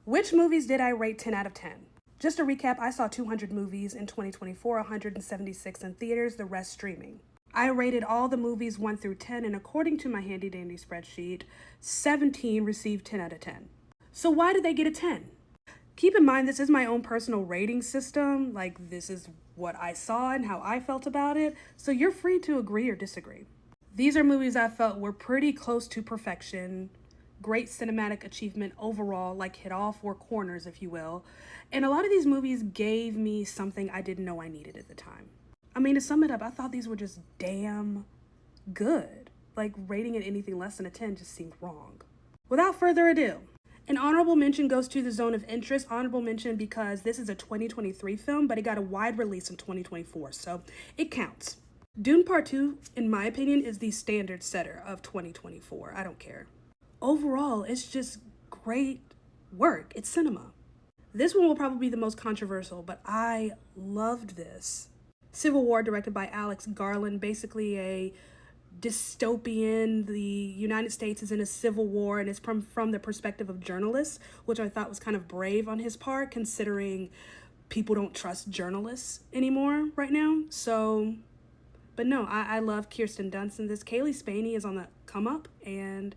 Which movies did I rate 10 out of 10? Just a recap, I saw 200 movies in 2024, 176 in theaters, the rest streaming. I rated all the movies 1 through 10, and according to my handy dandy spreadsheet, 17 received 10 out of 10. So why did they get a 10? Keep in mind, this is my own personal rating system. Like, this is what I saw and how I felt about it. So you're free to agree or disagree. These are movies I felt were pretty close to perfection. Great cinematic achievement overall, like hit all four corners, if you will. And a lot of these movies gave me something I didn't know I needed at the time. I mean, to sum it up, I thought these were just damn good. Like, rating it anything less than a 10 just seemed wrong. Without further ado, an honorable mention goes to The Zone of Interest. Honorable mention because this is a 2023 film, but it got a wide release in 2024, so it counts. Dune Part 2, in my opinion, is the standard setter of 2024. I don't care. Overall, it's just great work. It's cinema. This one will probably be the most controversial, but I loved this. Civil War, directed by Alex Garland, basically a dystopian. The United States is in a civil war, and it's from the perspective of journalists, which I thought was kind of brave on his part, considering people don't trust journalists anymore right now. So, but no, I love Kirsten Dunst in this. Kaylee Spaney is on the come up, and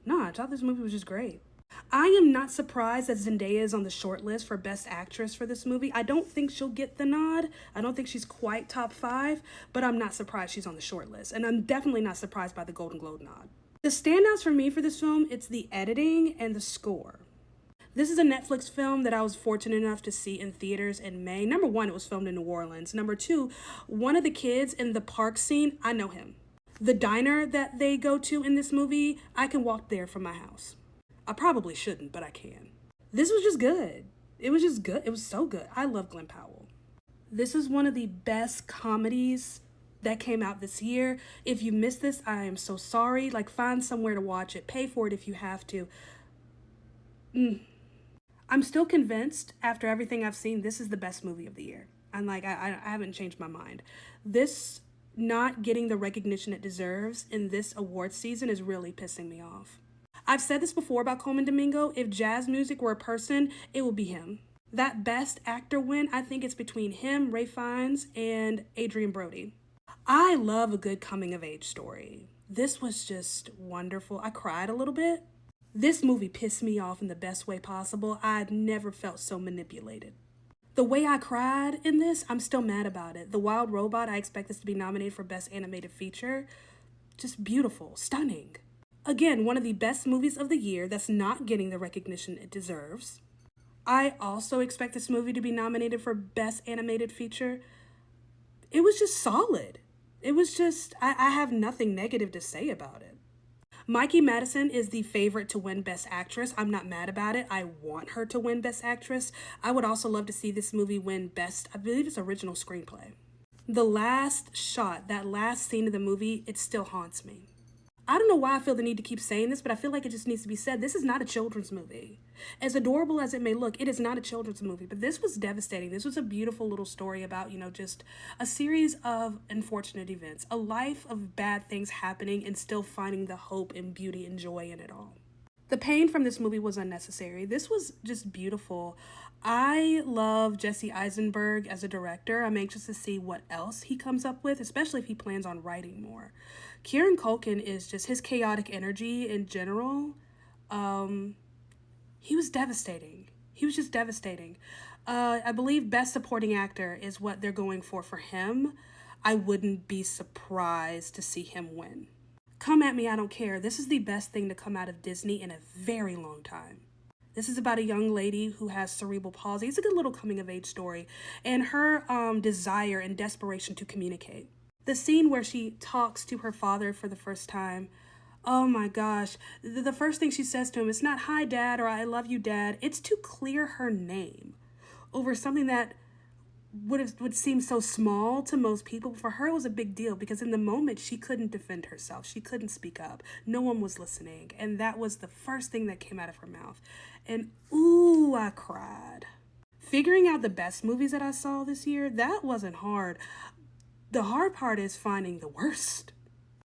no, I thought this movie was just great. I am not surprised that Zendaya is on the short list for Best Actress for this movie. I don't think she'll get the nod. I don't think she's quite top 5, but I'm not surprised she's on the short list. And I'm definitely not surprised by the Golden Globe nod. The standouts for me for this film, it's the editing and the score. This is a Netflix film that I was fortunate enough to see in theaters in May. Number 1, it was filmed in New Orleans. Number 2, one of the kids in the park scene, I know him. The diner that they go to in this movie, I can walk there from my house. I probably shouldn't, but I can. This was just good. It was just good. It was so good. I love Glenn Powell. This is one of the best comedies that came out this year. If you missed this, I am so sorry. Like, find somewhere to watch it. Pay for it if you have to. I'm still convinced, after everything I've seen, this is the best movie of the year. I'm like, I haven't changed my mind. This not getting the recognition it deserves in this award season is really pissing me off. I've said this before about Coleman Domingo. If jazz music were a person, it would be him. That Best Actor win, I think it's between him, Ray Fiennes, and Adrian Brody. I love a good coming-of-age story. This was just wonderful. I cried a little bit. This movie pissed me off in the best way possible. I'd never felt so manipulated. The way I cried in this, I'm still mad about it. The Wild Robot, I expect this to be nominated for Best Animated Feature. Just beautiful, stunning. Again, one of the best movies of the year that's not getting the recognition it deserves. I also expect this movie to be nominated for Best Animated Feature. It was just solid. It was just, I have nothing negative to say about it. Mikey Madison is the favorite to win Best Actress. I'm not mad about it. I want her to win Best Actress. I would also love to see this movie win Best, I believe it's Original Screenplay. The last shot, that last scene of the movie, it still haunts me. I don't know why I feel the need to keep saying this, but I feel like it just needs to be said. This is not a children's movie. As adorable as it may look, it is not a children's movie, but this was devastating. This was a beautiful little story about, just a series of unfortunate events, a life of bad things happening and still finding the hope and beauty and joy in it all. The pain from this movie was unnecessary. This was just beautiful. I love Jesse Eisenberg as a director. I'm anxious to see what else he comes up with, especially if he plans on writing more. Kieran Culkin is just, his chaotic energy in general, he was devastating. He was just devastating. I believe Best Supporting Actor is what they're going for him. I wouldn't be surprised to see him win. Come at me, I don't care. This is the best thing to come out of Disney in a very long time. This is about a young lady who has cerebral palsy. It's a good little coming-of-age story. And her desire and desperation to communicate. The scene where she talks to her father for the first time. Oh my gosh. The first thing she says to him is not, "Hi, Dad," or "I love you, Dad." It's to clear her name over something that would seem so small to most people. For her, it was a big deal because in the moment, she couldn't defend herself. She couldn't speak up. No one was listening. And that was the first thing that came out of her mouth. And ooh, I cried. Figuring out the best movies that I saw this year, that wasn't hard. The hard part is finding the worst.